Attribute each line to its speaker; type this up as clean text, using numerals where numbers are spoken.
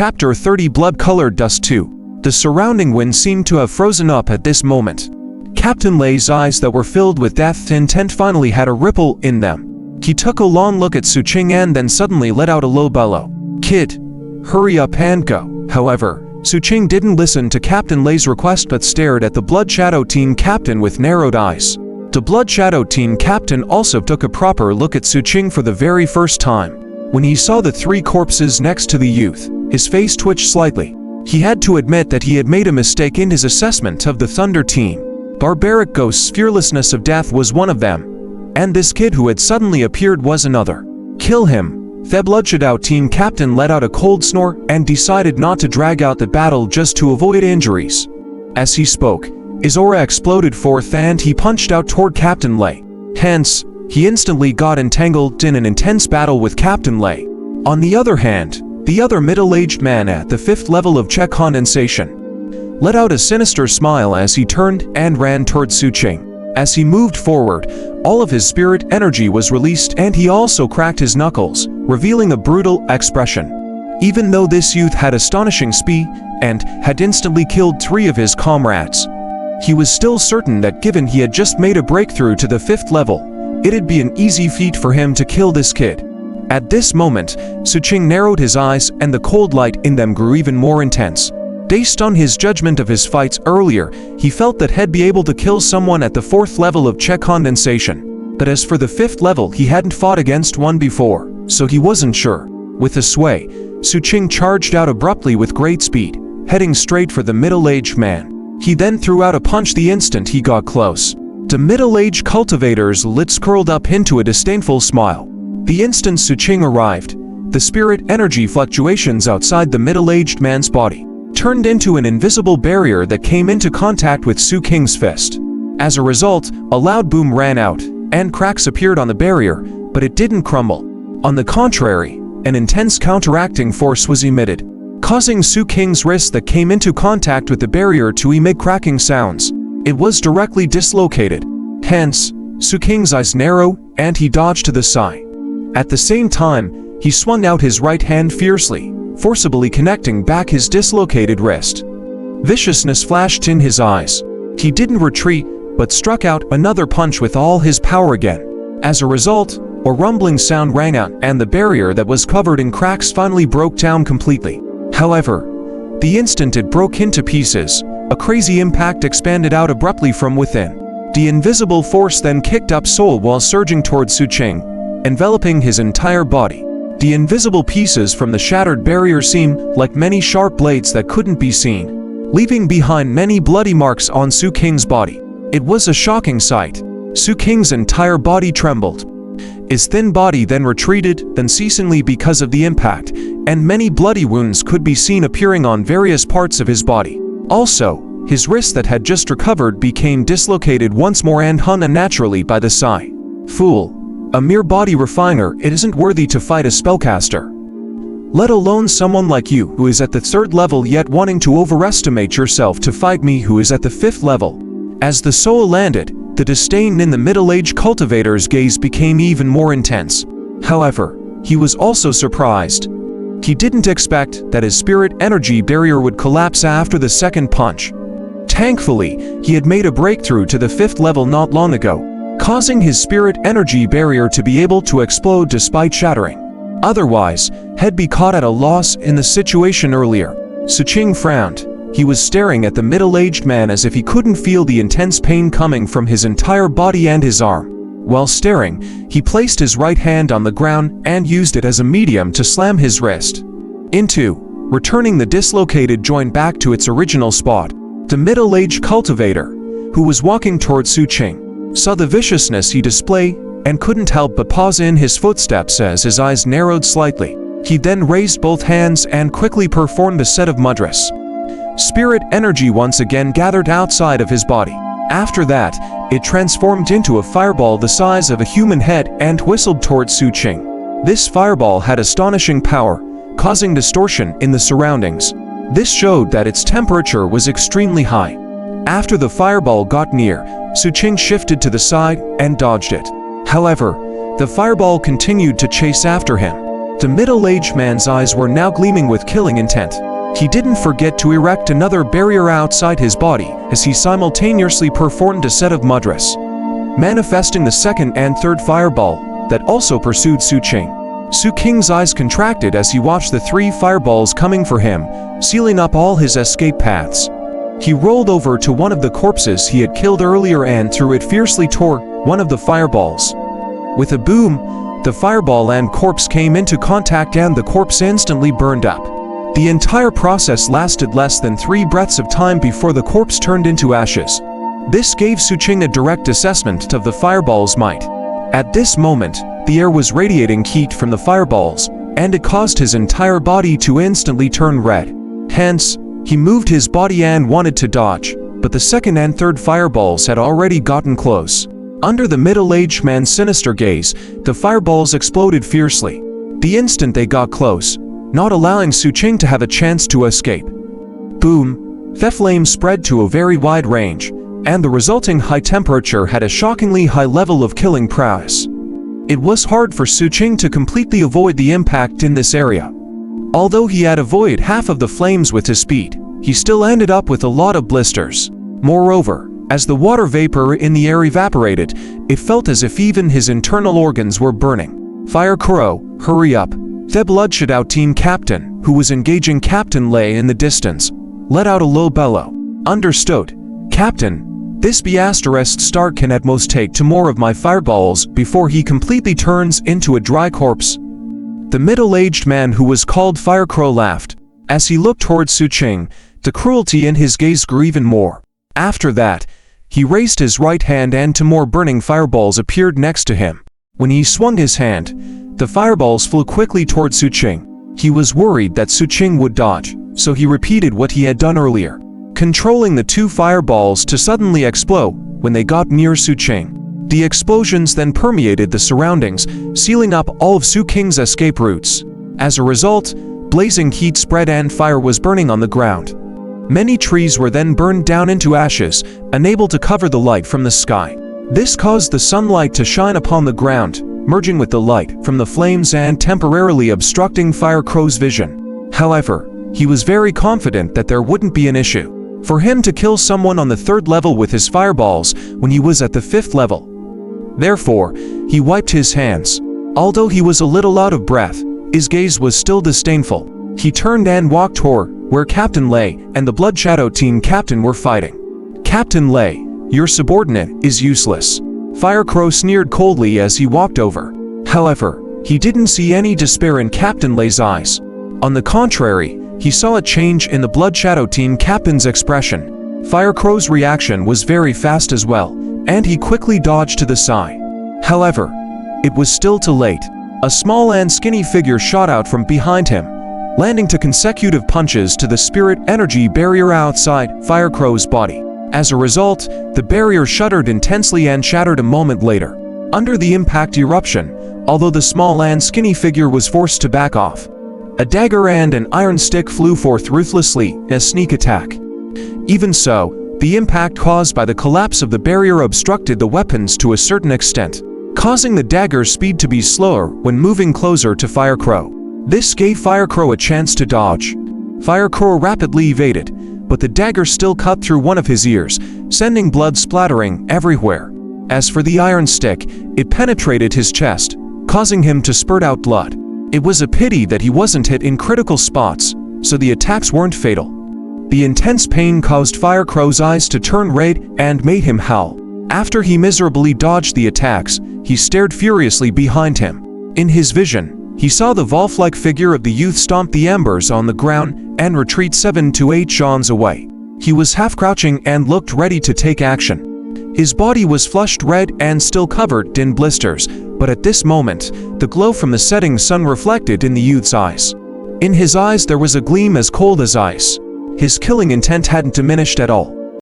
Speaker 1: Chapter 30 Blood-Colored Dust 2. The surrounding wind seemed to have frozen up at this moment. Captain Lei's eyes that were filled with death intent finally had a ripple in them. He took a long look at Xu Qing and then suddenly let out a low bellow. "Kid, hurry up and go." However, Xu Qing didn't listen to Captain Lei's request but stared at the Blood Shadow Team captain with narrowed eyes. The Blood Shadow Team captain also took a proper look at Xu Qing for the very first time. When he saw the three corpses next to the youth, his face twitched slightly. He had to admit that he had made a mistake in his assessment of the Thunder Team. Barbaric Ghost's fearlessness of death was one of them, and this kid who had suddenly appeared was another. Kill him. The Blood Shadow Team captain let out a cold snore and decided not to drag out the battle just to avoid injuries. As he spoke, his aura exploded forth and he punched out toward Captain Lei. Hence, he instantly got entangled in an intense battle with Captain Lei. On the other hand, the other middle-aged man at the 5th level of Check Condensation let out a sinister smile as he turned and ran towards Xu Qing. As he moved forward, all of his spirit energy was released and he also cracked his knuckles, revealing a brutal expression. Even though this youth had astonishing speed and had instantly killed 3 of his comrades, he was still certain that given he had just made a breakthrough to the 5th level, it'd be an easy feat for him to kill this kid. At this moment, Xu Qing narrowed his eyes and the cold light in them grew even more intense. Based on his judgment of his fights earlier, he felt that he'd be able to kill someone at the 4th level of Check Condensation. But as for the 5th level, he hadn't fought against one before, so he wasn't sure. With a sway, Xu Qing charged out abruptly with great speed, heading straight for the middle-aged man. He then threw out a punch the instant he got close. The middle-aged cultivator's lips curled up into a disdainful smile. The instant Xu Qing arrived, the spirit energy fluctuations outside the middle-aged man's body turned into an invisible barrier that came into contact with Xu Qing's fist. As a result, a loud boom ran out, and cracks appeared on the barrier, but it didn't crumble. On the contrary, an intense counteracting force was emitted, causing Xu Qing's wrist that came into contact with the barrier to emit cracking sounds. It was directly dislocated. Hence, Xu Qing's eyes narrowed, and he dodged to the side. At the same time, he swung out his right hand fiercely, forcibly connecting back his dislocated wrist. Viciousness flashed in his eyes. He didn't retreat, but struck out another punch with all his power again. As a result, a rumbling sound rang out and the barrier that was covered in cracks finally broke down completely. However, the instant it broke into pieces, a crazy impact expanded out abruptly from within. The invisible force then kicked up soul while surging towards Xu Qing, enveloping his entire body. The invisible pieces from the shattered barrier seemed like many sharp blades that couldn't be seen, leaving behind many bloody marks on Xu Qing's body. It was a shocking sight. Xu Qing's entire body trembled. His thin body then retreated unceasingly because of the impact, and many bloody wounds could be seen appearing on various parts of his body. Also, his wrist that had just recovered became dislocated once more and hung unnaturally by the side. Fool. A mere body refiner, it isn't worthy to fight a spellcaster. Let alone someone like you who is at the 3rd level yet wanting to overestimate yourself to fight me who is at the 5th level. As the soul landed, the disdain in the middle-aged cultivator's gaze became even more intense. However, he was also surprised. He didn't expect that his spirit energy barrier would collapse after the second punch. Thankfully, he had made a breakthrough to the 5th level not long ago, causing his spirit energy barrier to be able to explode despite shattering. Otherwise, he'd be caught at a loss in the situation earlier. Xu Qing frowned. He was staring at the middle-aged man as if he couldn't feel the intense pain coming from his entire body and his arm. While staring, he placed his right hand on the ground and used it as a medium to slam his wrist into, returning the dislocated joint back to its original spot. The middle-aged cultivator, who was walking towards Xu Qing, saw the viciousness he displayed and couldn't help but pause in his footsteps as his eyes narrowed slightly. He then raised both hands and quickly performed a set of mudras. Spirit energy once again gathered outside of his body. After that, it transformed into a fireball the size of a human head and whistled towards Xu Qing. This fireball had astonishing power, causing distortion in the surroundings. This showed that its temperature was extremely high. After the fireball got near, Xu Qing shifted to the side and dodged it. However, the fireball continued to chase after him. The middle-aged man's eyes were now gleaming with killing intent. He didn't forget to erect another barrier outside his body as he simultaneously performed a set of mudras, manifesting the second and third fireball that also pursued Xu Qing. Xu Qing's eyes contracted as he watched the 3 fireballs coming for him, sealing up all his escape paths. He rolled over to one of the corpses he had killed earlier and through it fiercely tore one of the fireballs. With a boom, the fireball and corpse came into contact and the corpse instantly burned up. The entire process lasted less than 3 breaths of time before the corpse turned into ashes. This gave Xu Qing a direct assessment of the fireball's might. At this moment, the air was radiating heat from the fireballs, and it caused his entire body to instantly turn red. Hence, he moved his body and wanted to dodge, but the second and third fireballs had already gotten close. Under the middle-aged man's sinister gaze, the fireballs exploded fiercely. The instant they got close, not allowing Xu Qing to have a chance to escape. Boom! The flame spread to a very wide range, and the resulting high temperature had a shockingly high level of killing prowess. It was hard for Xu Qing to completely avoid the impact in this area. Although he had avoided half of the flames with his speed, he still ended up with a lot of blisters. Moreover, as the water vapor in the air evaporated, it felt as if even his internal organs were burning. Fire Crow, hurry up! The bloodshot team captain, who was engaging Captain Lei in the distance, let out a low bellow. Understood, Captain. This beast Stark can at most take 2 more of my fireballs before he completely turns into a dry corpse. The middle-aged man who was called Fire Crow laughed. As he looked towards Xu Qing, the cruelty in his gaze grew even more. After that, he raised his right hand and 2 more burning fireballs appeared next to him. When he swung his hand, the fireballs flew quickly towards Xu Qing. He was worried that Xu Qing would dodge, so he repeated what he had done earlier, controlling the 2 fireballs to suddenly explode when they got near Xu Qing. The explosions then permeated the surroundings, sealing up all of Xu Qing's escape routes. As a result, blazing heat spread and fire was burning on the ground. Many trees were then burned down into ashes, unable to cover the light from the sky. This caused the sunlight to shine upon the ground, merging with the light from the flames and temporarily obstructing Fire Crow's vision. However, he was very confident that there wouldn't be an issue for him to kill someone on the 3rd level with his fireballs when he was at the 5th level. Therefore, he wiped his hands. Although he was a little out of breath, his gaze was still disdainful. He turned and walked toward where Captain Lei and the Blood Shadow team captain were fighting. Captain Lei, your subordinate is useless. Fire Crow sneered coldly as he walked over. However, he didn't see any despair in Captain Lei's eyes. On the contrary, he saw a change in the Blood Shadow team captain's expression. Fire Crow's reaction was very fast as well, and he quickly dodged to the side. However, it was still too late. A small and skinny figure shot out from behind him, landing 2 consecutive punches to the spirit energy barrier outside Fire Crow's body. As a result, the barrier shuddered intensely and shattered a moment later. Under the impact eruption, although the small and skinny figure was forced to back off, a dagger and an iron stick flew forth ruthlessly in a sneak attack. Even so, the impact caused by the collapse of the barrier obstructed the weapons to a certain extent, causing the dagger's speed to be slower when moving closer to Fire Crow. This gave Fire Crow a chance to dodge. Fire Crow rapidly evaded, but the dagger still cut through one of his ears, sending blood splattering everywhere. As for the iron stick, it penetrated his chest, causing him to spurt out blood. It was a pity that he wasn't hit in critical spots, so the attacks weren't fatal. The intense pain caused Fire Crow's eyes to turn red and made him howl. After he miserably dodged the attacks, he stared furiously behind him. In his vision, he saw the wolf-like figure of the youth stomp the embers on the ground and retreat 7 to 8 jans away. He was half-crouching and looked ready to take action. His body was flushed red and still covered in blisters, but at this moment, the glow from the setting sun reflected in the youth's eyes. In his eyes there was a gleam as cold as ice. His killing intent hadn't diminished at all.